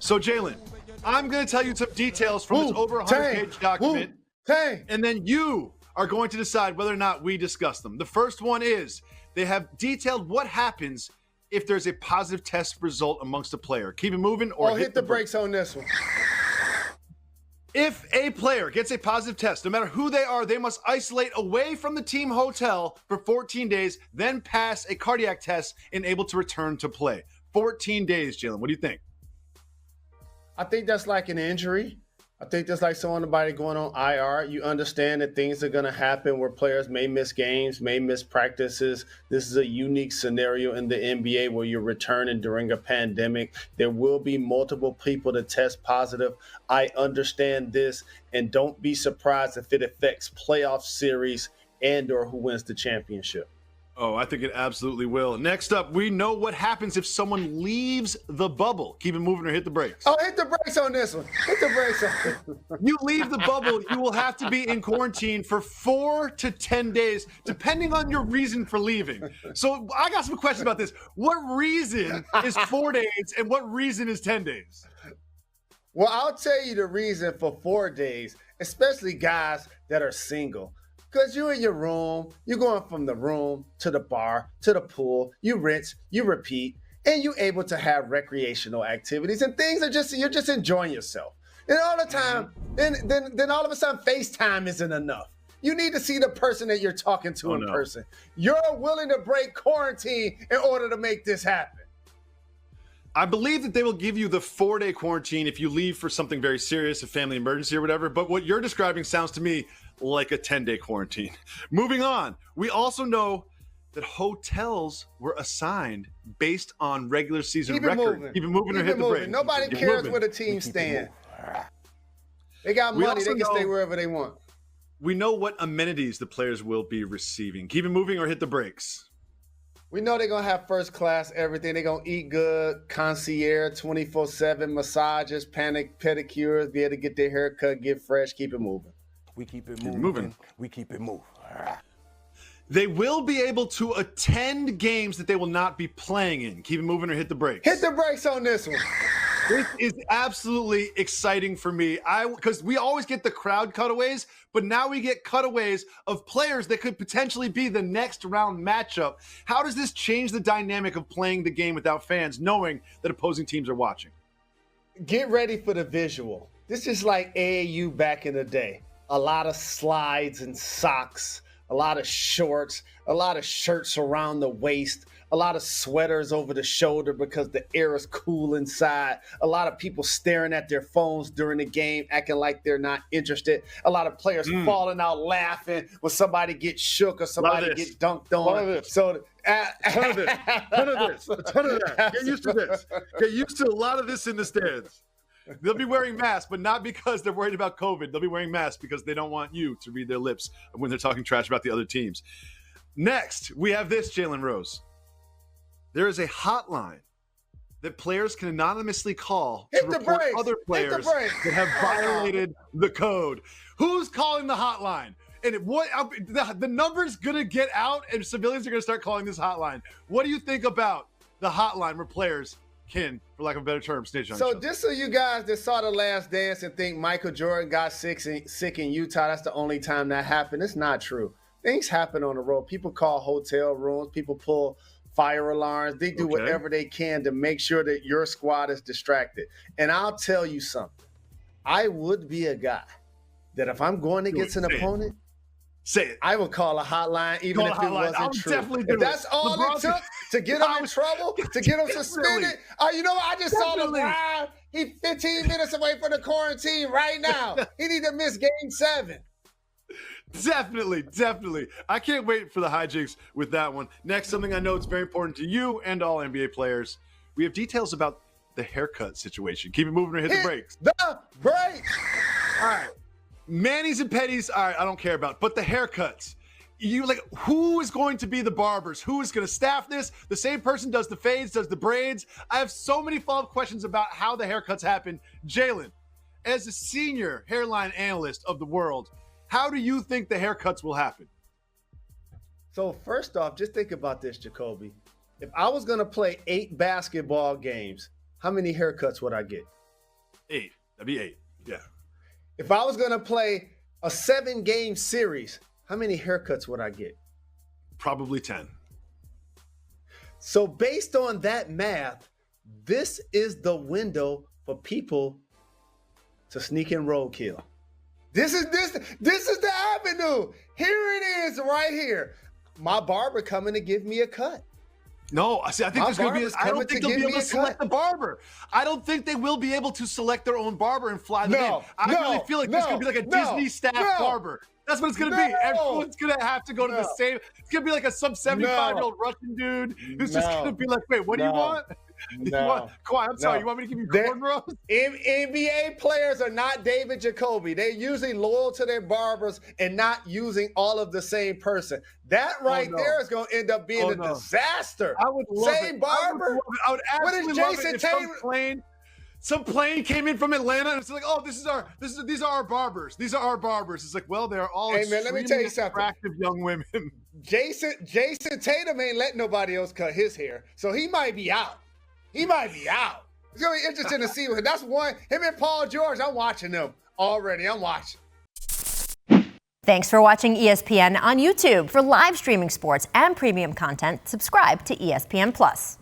So, Jalen, I'm going to tell you some details from this over 100-page document, and then you are going to decide whether or not we discuss them. The first one is they have detailed what happens if there's a positive test result amongst a player. Keep it moving or hit the brakes on this one. If a player gets a positive test, no matter who they are, they must isolate away from the team hotel for 14 days, then pass a cardiac test and able to return to play. 14 days, Jalen. What do you think? I think that's like an injury. I think that's like somebody going on IR. You understand that things are going to happen where players may miss games, may miss practices. This is a unique scenario in the NBA where you're returning during a pandemic. There will be multiple people to test positive. I understand this, and don't be surprised if it affects playoff series and or who wins the championship. Oh, I think it absolutely will. Next up, we know what happens if someone leaves the bubble. Keep it moving or hit the brakes. Oh, hit the brakes on this one. Hit the brakes on You leave the bubble, you will have to be in quarantine for 4 to 10 days, depending on your reason for leaving. So I got some questions about this. What reason is 4 days and what reason is 10 days? Well, I'll tell you the reason for 4 days, especially guys that are single. Because you're in your room, you're going from the room to the bar, to the pool, you rinse, you repeat, and you're able to have recreational activities and things are you're just enjoying yourself. And all the time, then all of a sudden FaceTime isn't enough. You need to see the person that you're talking to in person. You're willing to break quarantine in order to make this happen. I believe that they will give you the 4-day quarantine if you leave for something very serious, a family emergency or whatever. But what you're describing sounds to me like a 10-day quarantine. Moving on, we also know that hotels were assigned based on regular season record. Keep it moving or hit the brakes. Nobody cares where the team stands. They got money. They can stay wherever they want. We know what amenities the players will be receiving. Keep it moving or hit the brakes. We know they're going to have first class everything. They're going to eat good, concierge, 24/7 massages, pedicures, be able to get their hair cut, get fresh, keep it moving. We keep it moving. We keep it moving. They will be able to attend games that they will not be playing in. Keep it moving or hit the brakes. Hit the brakes on this one. This is absolutely exciting for me. Because we always get the crowd cutaways, but now we get cutaways of players that could potentially be the next round matchup. How does this change the dynamic of playing the game without fans, knowing that opposing teams are watching? Get ready for the visual. This is like AAU back in the day. A lot of slides and socks, a lot of shorts, a lot of shirts around the waist, a lot of sweaters over the shoulder because the air is cool inside, a lot of people staring at their phones during the game, acting like they're not interested, a lot of players falling out laughing when somebody gets shook or somebody gets dunked on. So, a ton of that. Get used to this. Get used to a lot of this in the stands. They'll be wearing masks, but not because they're worried about COVID. They'll be wearing masks because they don't want you to read their lips when they're talking trash about the other teams. Next, we have this, Jalen Rose. There is a hotline that players can anonymously call to report other players that have violated the code. Who's calling the hotline? And the number's going to get out, and civilians are going to start calling this hotline. What do you think about the hotline where players can, for lack of a better term, snitch on each other? So just so you guys that saw The Last Dance and think Michael Jordan got sick in Utah, that's the only time that happened. It's not true. Things happen on the road. People call hotel rooms. People pull fire alarms. They do whatever they can to make sure that your squad is distracted. And I'll tell you something. I would be a guy that if I'm going against an opponent, say it. I would call a hotline even if it wasn't true. If that's all it took to get him in trouble, to get him suspended. You know what? I just saw LeBron. He's 15 minutes away from the quarantine right now. He need to miss Game 7. Definitely. I can't wait for the hijinks with that one. Next, something I know it's very important to you and all NBA players. We have details about the haircut situation. Keep it moving or hit the brakes. The brakes. All right. Manis and petties, all right, I don't care about. But the haircuts. Who is going to be the barbers? Who is going to staff this? The same person does the fades, does the braids. I have so many follow-up questions about how the haircuts happen. Jalen, as a senior hairline analyst of the world, how do you think the haircuts will happen? So first off, just think about this, Jacoby. If I was going to play 8 basketball games, how many haircuts would I get? 8. That'd be 8. Yeah. If I was going to play a 7-game series, how many haircuts would I get? Probably 10. So based on that math, this is the window for people to sneak in roadkill. This is the avenue. Here it is right here. My barber coming to give me a cut. No, see, I think there's going to be. I don't think they'll be able to select the barber. I don't think they will be able to select their own barber and fly them in. I really feel like there's going to be like a Disney staff barber. That's what it's going to be. Everyone's going to have to go to the same. It's going to be like some 75-year-old Russian dude who's just going to be like, wait, what do you want? Kawhi, I'm sorry. You want me to give you cornrows? NBA players are not David Jacoby. They're usually loyal to their barbers and not using all of the same person. That there is going to end up being a disaster. I would love same barber. I would absolutely love it if some plane came in from Atlanta and it's like, oh, these are our barbers. These are our barbers. It's like, well, they're all let me tell you something. Attractive young women. Jason Tatum ain't letting nobody else cut his hair, so he might be out. It's going to be interesting to see. That's one. Him and Paul George, I'm watching them already. I'm watching. Thanks for watching ESPN on YouTube. For live streaming sports and premium content, subscribe to ESPN+.